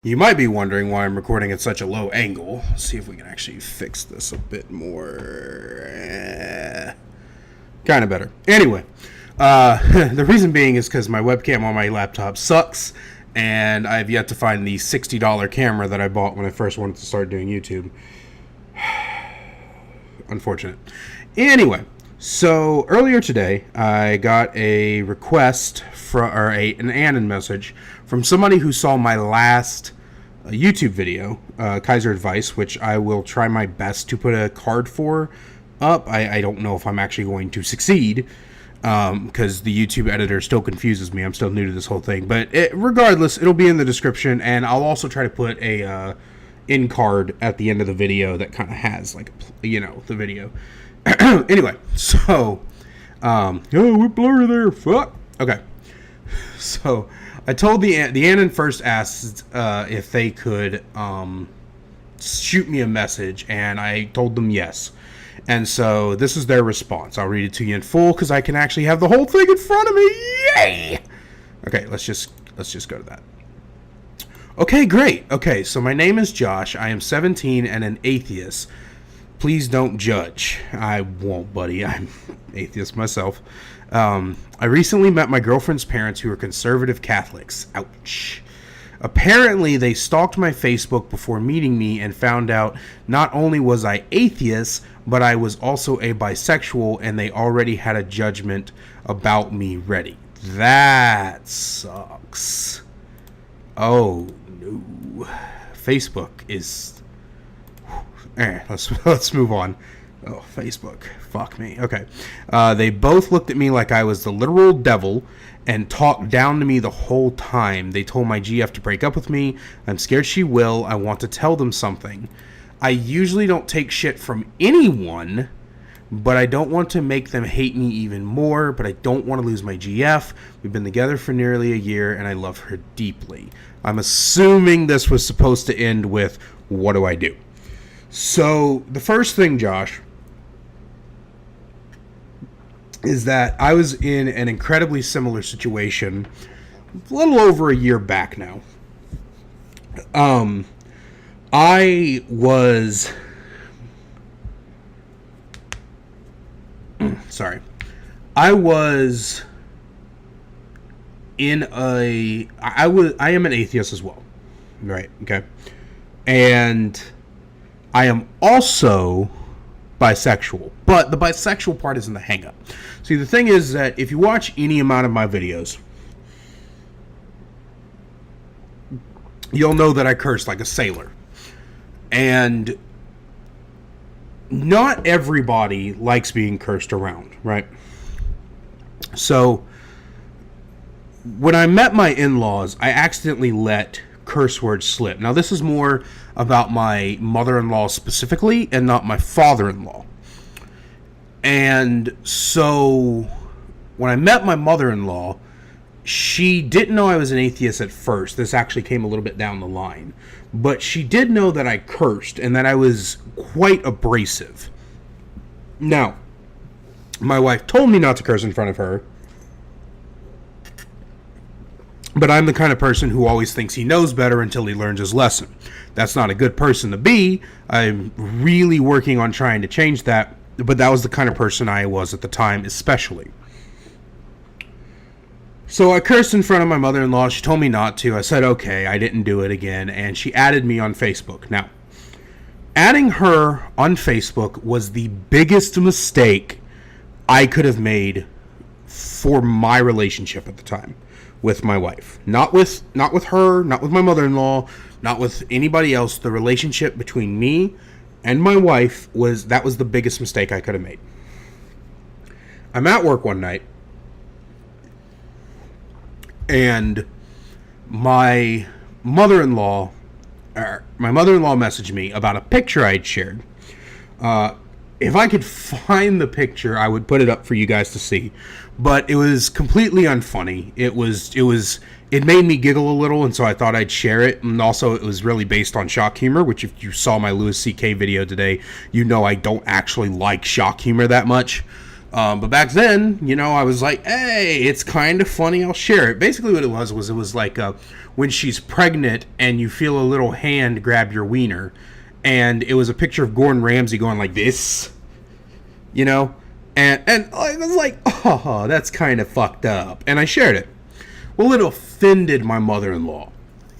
You might be wondering why I'm recording at such a low angle. Let's see if we can actually fix this a bit more. Kind of better. Anyway, the reason being is because my webcam on my laptop sucks, and I've yet to find the $60 camera that I bought when I first wanted to start doing YouTube. Unfortunate. Anyway, so earlier today, I got a request an Anon message from somebody who saw my last YouTube video, Kaiser advice, which I will try my best to put a card for up. I don't know if I'm actually going to succeed, because the YouTube editor still confuses me. I'm still new to this whole thing, but regardless, it'll be in the description, and I'll also try to put a in card at the end of the video that kind of has, like, the video. Anyway, so oh, we're blurry there, fuck. Okay, so I told the Anon first asked if they could shoot me a message, and I told them yes. And so this is their response. I'll read it to you in full because I can actually have the whole thing in front of me. Yay! Okay, let's just go to that. Okay, great. Okay, so my name is Josh. I am 17 and an atheist. Please don't judge. I won't, buddy. I'm atheist myself. I recently met my girlfriend's parents, who are conservative Catholics. Ouch. Apparently, they stalked my Facebook before meeting me and found out not only was I atheist, but I was also a bisexual, and they already had a judgment about me ready. That sucks. Oh, no. Facebook is... let's move on. Oh, Facebook. Fuck me. Okay. They both looked at me like I was the literal devil and talked down to me the whole time. They told my GF to break up with me. I'm scared she will. I want to tell them something. I usually don't take shit from anyone, but I don't want to make them hate me even more, but I don't want to lose my GF. We've been together for nearly a year, and I love her deeply. I'm assuming this was supposed to end with, what do I do? So, the first thing, Josh, is that I was in an incredibly similar situation a little over a year back now. I was... sorry. I was in a... I am an atheist as well. Right, okay. And I am also bisexual, but the bisexual part isn't the hang-up. See, the thing is that if you watch any amount of my videos, you'll know that I curse like a sailor. And not everybody likes being cursed around, right? So, when I met my in-laws, I accidentally let curse words slip. Now, this is more about my mother-in-law specifically and not my father-in-law. And so when I met my mother-in-law, she didn't know I was an atheist at first. This actually came a little bit down the line. But she did know that I cursed and that I was quite abrasive. Now, my wife told me not to curse in front of her, but I'm the kind of person who always thinks he knows better until he learns his lesson. That's not a good person to be. I'm really working on trying to change that, but that was the kind of person I was at the time, especially. So I cursed in front of my mother-in-law. She told me not to. I said, okay, I didn't do it again, and she added me on Facebook. Now, adding her on Facebook was the biggest mistake I could have made for my relationship at the time with my wife. Not with her, not with my mother-in-law, not with anybody else. The relationship between me and my wife was the biggest mistake I could have made. I'm at work one night, and my mother-in-law messaged me about a picture I'd shared. If I could find the picture, I would put it up for you guys to see. But it was completely unfunny. It made me giggle a little, and so I thought I'd share it. And also, it was really based on shock humor, which if you saw my Louis C.K. video today, you know I don't actually like shock humor that much. But back then, I was like, hey, it's kind of funny, I'll share it. Basically what it was like when she's pregnant and you feel a little hand grab your wiener. And it was a picture of Gordon Ramsay going like this, And I was like, oh, that's kind of fucked up. And I shared it. Well, it offended my mother-in-law.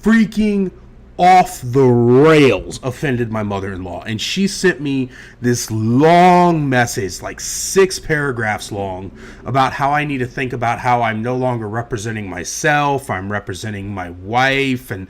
Freaking off the rails offended my mother-in-law. And she sent me this long message, like 6 paragraphs long, about how I need to think about how I'm no longer representing myself, I'm representing my wife, and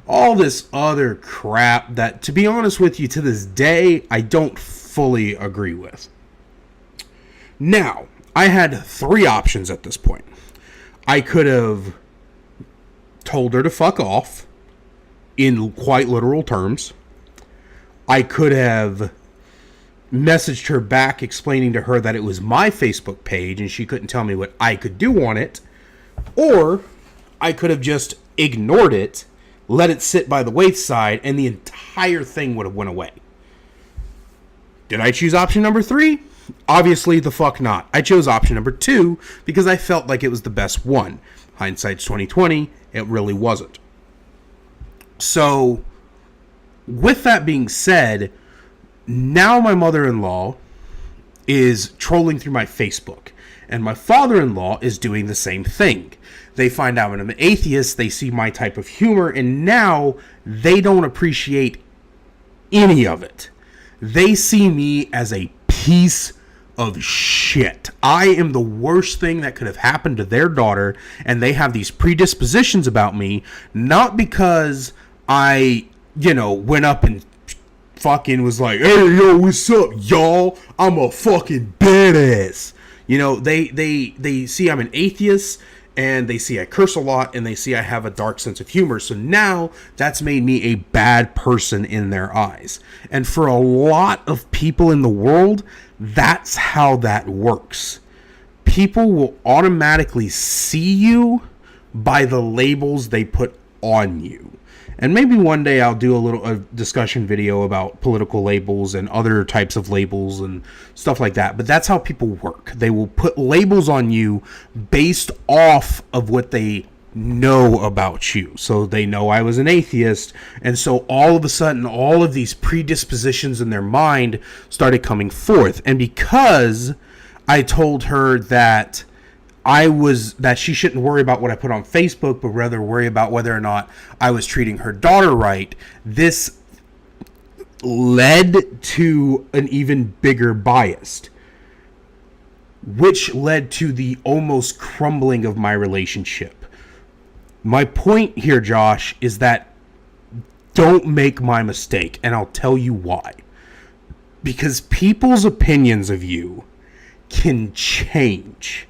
all this other crap that, to be honest with you, to this day, I don't fully agree with. Now, I had 3 options at this point. I could have told her to fuck off, in quite literal terms. I could have messaged her back explaining to her that it was my Facebook page and she couldn't tell me what I could do on it. Or I could have just ignored it, let it sit by the wayside, and the entire thing would have went away. Did I choose option number 3? Obviously the fuck not. I chose option number 2 because I felt like it was the best one. Hindsight's 20/20, it really wasn't. So, with that being said, now my mother-in-law is trolling through my Facebook, and my father-in-law is doing the same thing. They find out I'm an atheist, they see my type of humor, and now they don't appreciate any of it. They see me as a piece of shit. I am the worst thing that could have happened to their daughter, and they have these predispositions about me, not because I, went up and fucking was like, hey, yo, what's up, y'all? I'm a fucking badass. They see I'm an atheist, and they see I curse a lot, and they see I have a dark sense of humor. So now that's made me a bad person in their eyes. And for a lot of people in the world, that's how that works. People will automatically see you by the labels they put on you. And maybe one day I'll do a discussion video about political labels and other types of labels and stuff like that. But that's how people work. They will put labels on you based off of what they know about you. So they know I was an atheist. And so all of a sudden, all of these predispositions in their mind started coming forth. And because I told her that she shouldn't worry about what I put on Facebook, but rather worry about whether or not I was treating her daughter right, this led to an even bigger bias, which led to the almost crumbling of my relationship. My point here, Josh, is that don't make my mistake, and I'll tell you why. Because people's opinions of you can change,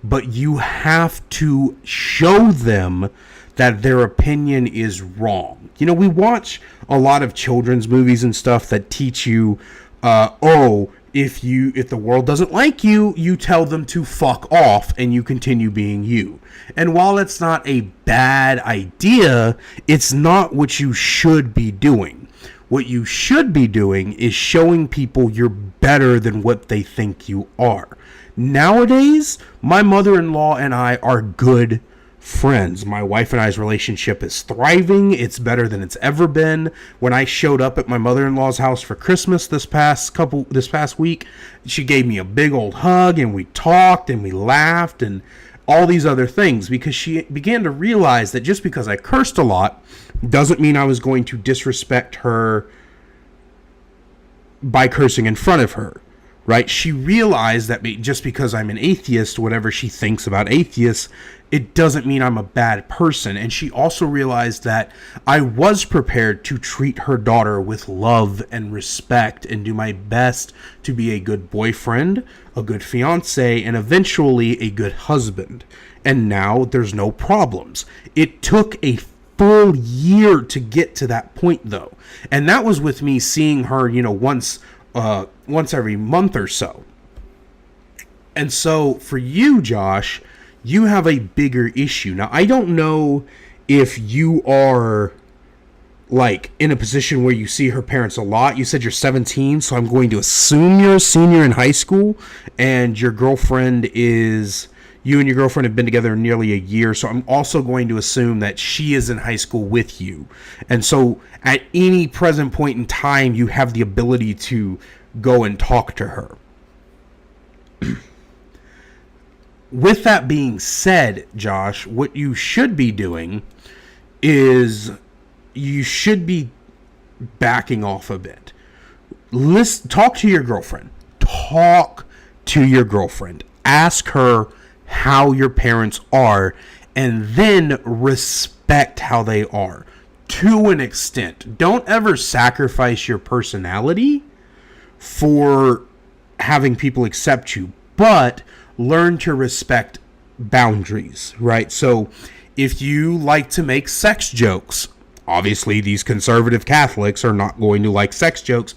but you have to show them that their opinion is wrong. We watch a lot of children's movies and stuff that teach you, if the world doesn't like you, you tell them to fuck off and you continue being you. And while it's not a bad idea, it's not what you should be doing. What you should be doing is showing people you're better than what they think you are. Nowadays, my mother-in-law and I are good friends. My wife and I's relationship is thriving. It's better than it's ever been. When I showed up at my mother-in-law's house for Christmas this past week, she gave me a big old hug, and we talked and we laughed and all these other things, because she began to realize that just because I cursed a lot doesn't mean I was going to disrespect her by cursing in front of her. Right? She realized that just because I'm an atheist, whatever she thinks about atheists, it doesn't mean I'm a bad person. And she also realized that I was prepared to treat her daughter with love and respect and do my best to be a good boyfriend, a good fiance, and eventually a good husband. And now there's no problems. It took a full year to get to that point, though. And that was with me seeing her, once every month or so. And so for you, Josh, you have a bigger issue. Now, I don't know if you are like in a position where you see her parents a lot. You said you're 17, so I'm going to assume you're a senior in high school, and your girlfriend is, you and your girlfriend have been together nearly a year, so I'm also going to assume that she is in high school with you. And so at any present point in time, you have the ability to go and talk to her. With that being said, Josh, what you should be doing is you should be backing off a bit. Talk to your girlfriend. Talk to your girlfriend. Ask her how your parents are, and then respect how they are to an extent. Don't ever sacrifice your personality for having people accept you, but learn to respect boundaries, right? So if you like to make sex jokes, obviously these conservative Catholics are not going to like sex jokes.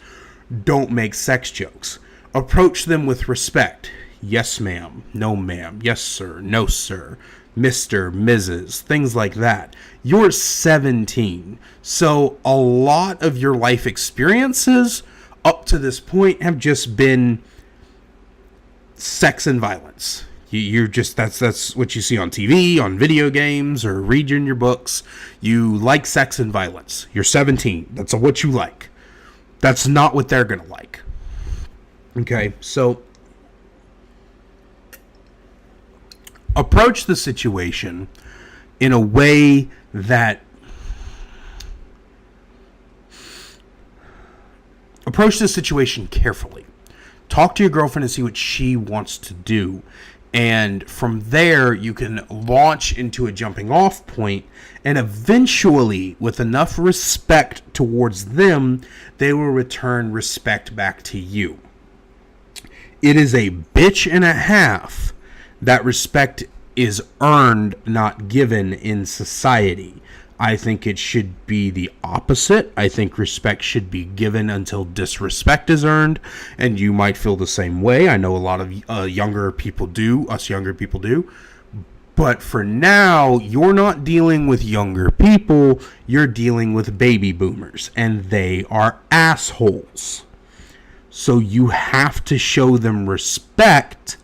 Don't make sex jokes. Approach them with respect. Yes, ma'am. No, ma'am. Yes, sir. No, sir. Mr., Mrs., things like that. You're 17, so a lot of your life experiences up to this point have just been sex and violence. You're just, that's what you see on TV, on video games, or read in your books. You like sex and violence. You're 17. That's what you like. That's not what they're gonna like. Okay, so approach the situation in a way that approach the situation carefully. Talk to your girlfriend and see what she wants to do. And from there, you can launch into a jumping off point, and eventually, with enough respect towards them, they will return respect back to you. It is a bitch and a half that respect is earned, not given in society. I think it should be the opposite. I think respect should be given until disrespect is earned, and you might feel the same way. I know a lot of younger people do, us younger people do. But for now, you're not dealing with younger people, you're dealing with baby boomers, and they are assholes. So you have to show them respect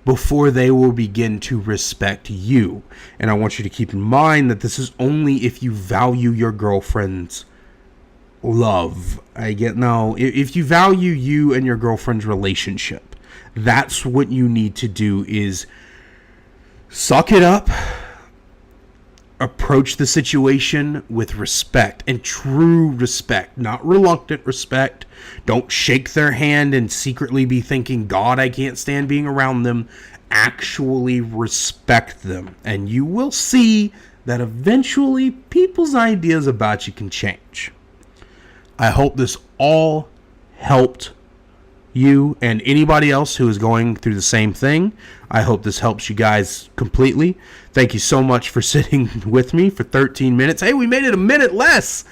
before they will begin to respect you. And I want you to keep in mind that this is only if you value your girlfriend's love. If you value you and your girlfriend's relationship, that's what you need to do, is suck it up, approach the situation with respect, and true respect, not reluctant respect. Don't shake their hand and secretly be thinking, God, I can't stand being around them. Actually respect them, and you will see that eventually people's ideas about you can change. I hope this all helped you and anybody else who is going through the same thing. I hope this helps you guys completely. Thank you so much for sitting with me for 13 minutes. Hey, we made it a minute less.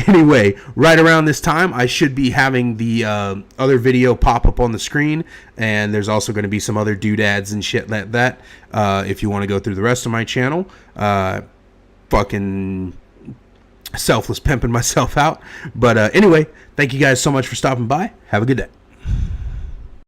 Anyway, right around this time, I should be having the other video pop up on the screen, and there's also going to be some other doodads and shit like that. If you want to go through the rest of my channel, fucking selfless pimping myself out. But anyway, thank you guys so much for stopping by. Have a good day.